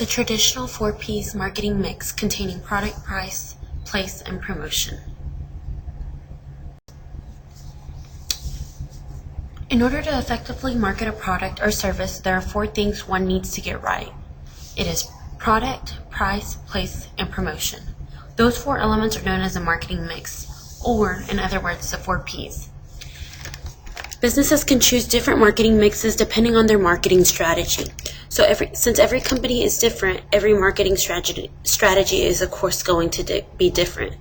The traditional 4Ps marketing mix containing product, price, place, and promotion. In order to effectively market a product or service, there are 4 things one needs to get right. It is product, price, place, and promotion. Those 4 elements are known as a marketing mix, or in other words, the 4Ps. Businesses can choose different marketing mixes depending on their marketing strategy. So since every company is different, every marketing strategy is of course going to be different.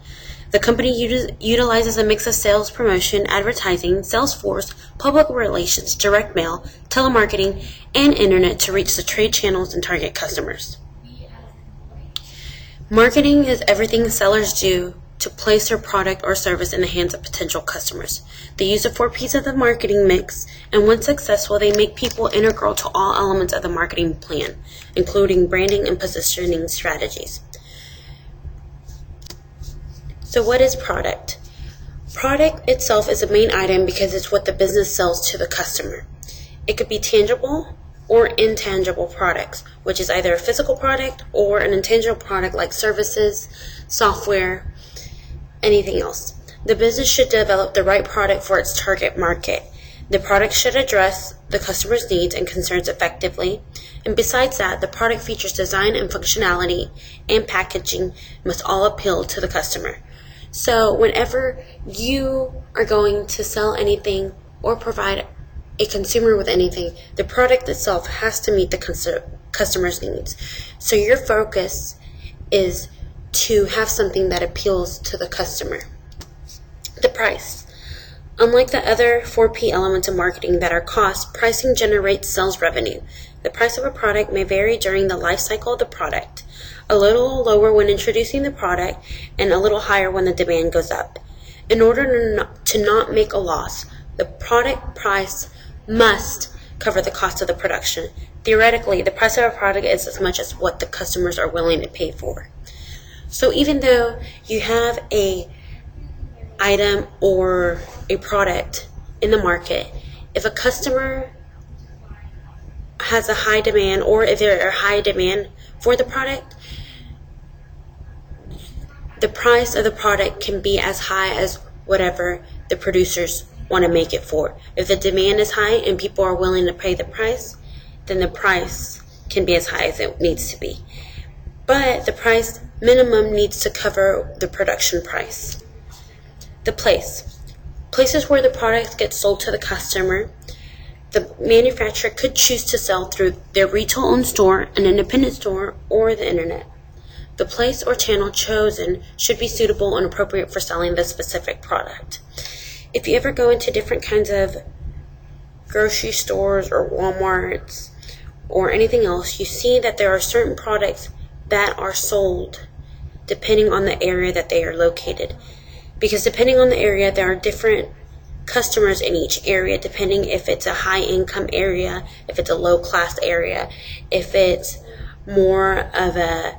The company utilizes a mix of sales, promotion, advertising, sales force, public relations, direct mail, telemarketing, and internet to reach the trade channels and target customers. Marketing is everything sellers do to place their product or service in the hands of potential customers. They use the 4 Ps of the marketing mix, and once successful, they make people integral to all elements of the marketing plan, including branding and positioning strategies. So what is product? Product itself is a main item because it's what the business sells to the customer. It could be tangible or intangible products, which is either a physical product or an intangible product like services, software, anything else. The business should develop the right product for its target market. The product should address the customer's needs and concerns effectively, and besides that, the product features design and functionality and packaging must all appeal to the customer. So whenever you are going to sell anything or provide a consumer with anything, the product itself has to meet the customer's needs. So your focus is to have something that appeals to the customer. The price. Unlike the other 4P elements of marketing that are cost, pricing generates sales revenue. The price of a product may vary during the life cycle of the product, a little lower when introducing the product and a little higher when the demand goes up. In order to not make a loss, the product price must cover the cost of the production. Theoretically, the price of a product is as much as what the customers are willing to pay for. So even though you have a item or a product in the market, if a customer has a high demand, or if there are high demand for the product, the price of the product can be as high as whatever the producers want to make it for. If the demand is high and people are willing to pay the price, then the price can be as high as it needs to be. But the price minimum needs to cover the production price. The place. Places where the product gets sold to the customer. The manufacturer could choose to sell through their retail-owned store, an independent store, or the internet. The place or channel chosen should be suitable and appropriate for selling the specific product. If you ever go into different kinds of grocery stores or Walmarts or anything else, you see that there are certain products that are sold depending on the area that they are located. Because depending on the area, there are different customers in each area, depending if it's a high income area, if it's a low class area, if it's more of a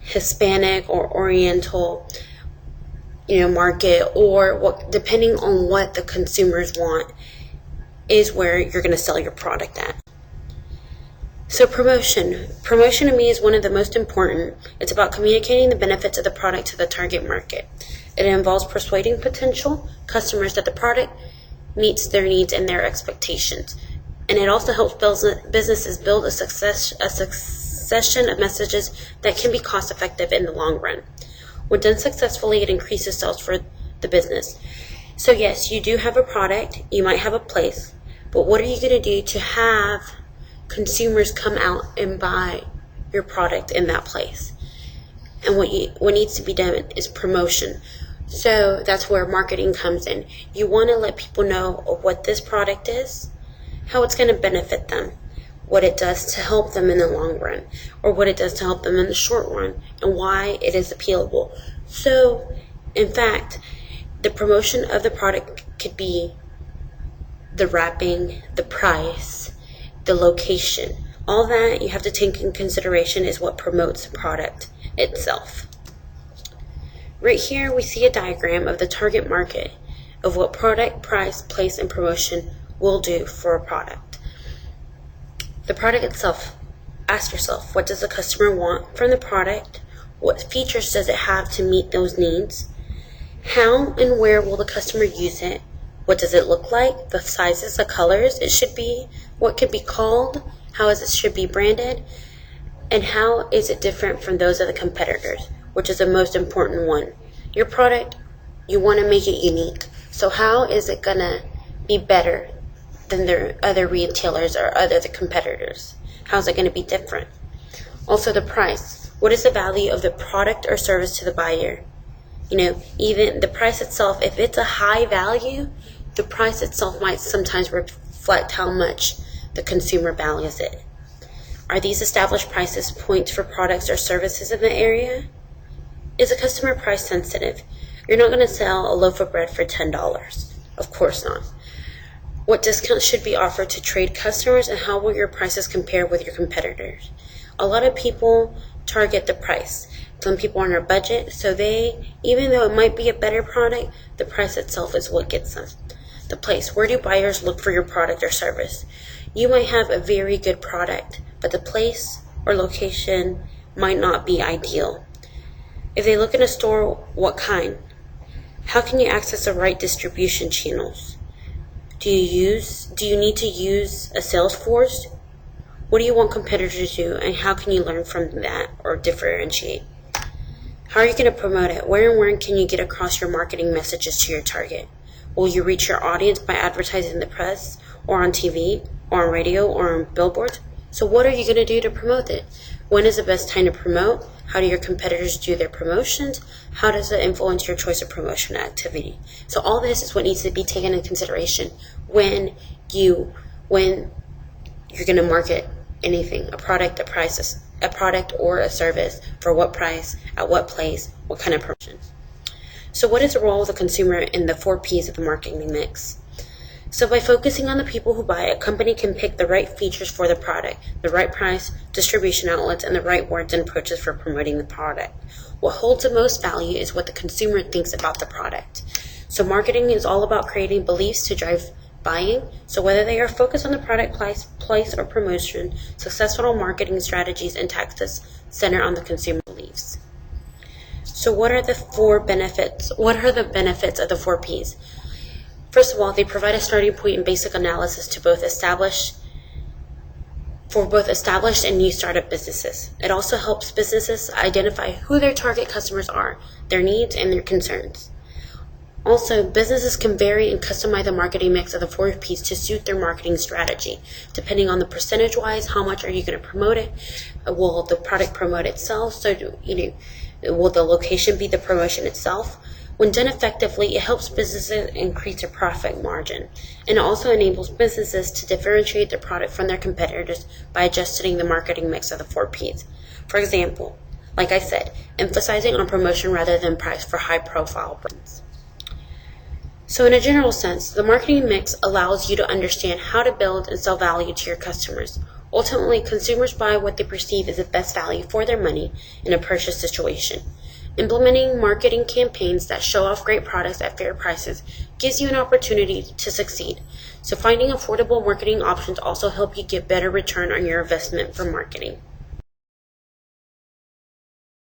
Hispanic or Oriental market, or depending on what the consumers want is where you're going to sell your product at. So promotion to me is one of the most important. It's about communicating the benefits of the product to the target market. It involves persuading potential customers that the product meets their needs and their expectations. And it also helps businesses build a succession of messages that can be cost effective in the long run. When done successfully, it increases sales for the business. So yes, you do have a product, you might have a place, but what are you going to do to have consumers come out and buy your product in that place? And what needs to be done is promotion. So that's where marketing comes in. You want to let people know of what this product is, how it's going to benefit them, what it does to help them in the long run, or what it does to help them in the short run, and why it is appealable. So, in fact, the promotion of the product could be the wrapping, the price, the location. All that you have to take in consideration is what promotes the product itself. Right here we see a diagram of the target market of what product, price, place, and promotion will do for a product. The product itself, Ask yourself, what does the customer want from the product? What features does it have to meet those needs? How and where will the customer use it? What does it look like? The sizes, the colors it should be? What could be called? How is it should be branded? And how is it different from those of the competitors, which is the most important one? Your product, you want to make it unique. So how is it going to be better than their other retailers or other competitors? How is it going to be different? Also, the price. What is the value of the product or service to the buyer? Even the price itself, if it's a high value, the price itself might sometimes reflect how much the consumer values it. Are these established prices points for products or services in the area? Is a customer price sensitive? You're not going to sell a loaf of bread for $10. Of course not. What discounts should be offered to trade customers, and how will your prices compare with your competitors? A lot of people target the price. Some people are on a budget, so even though it might be a better product, the price itself is what gets them. The place. Where do buyers look for your product or service? You might have a very good product, but the place or location might not be ideal. If they look in a store, what kind? How can you access the right distribution channels? Do you need to use a sales force? What do you want competitors to do, and how can you learn from that or differentiate? How are you going to promote it? Where and when can you get across your marketing messages to your target? Will you reach your audience by advertising in the press or on TV or on radio or on billboards? So what are you going to do to promote it? When is the best time to promote? How do your competitors do their promotions? How does it influence your choice of promotion activity? So all this is what needs to be taken into consideration when you're going to market anything, a product, a product or a service, for what price, at what place, what kind of promotion. So what is the role of the consumer in the 4 Ps of the marketing mix? So by focusing on the people who buy, a company can pick the right features for the product, the right price, distribution outlets, and the right words and approaches for promoting the product. What holds the most value is what the consumer thinks about the product. So marketing is all about creating beliefs to drive buying. So whether they are focused on the product, place, or promotion, successful marketing strategies and tactics center on the consumer beliefs. So what are the benefits? What are the benefits of the 4 Ps? First of all, they provide a starting point and basic analysis to both established and new startup businesses. It also helps businesses identify who their target customers are, their needs, and their concerns. Also, businesses can vary and customize the marketing mix of the 4 Ps to suit their marketing strategy, depending on the percentage-wise, how much are you going to promote it? Will the product promote itself? So, will the location be the promotion itself? When done effectively, it helps businesses increase their profit margin, and it also enables businesses to differentiate their product from their competitors by adjusting the marketing mix of the 4 Ps. For example, like I said, emphasizing on promotion rather than price for high-profile brands. So in a general sense, the marketing mix allows you to understand how to build and sell value to your customers. Ultimately, consumers buy what they perceive as the best value for their money in a purchase situation. Implementing marketing campaigns that show off great products at fair prices gives you an opportunity to succeed. So finding affordable marketing options also help you get better return on your investment for marketing.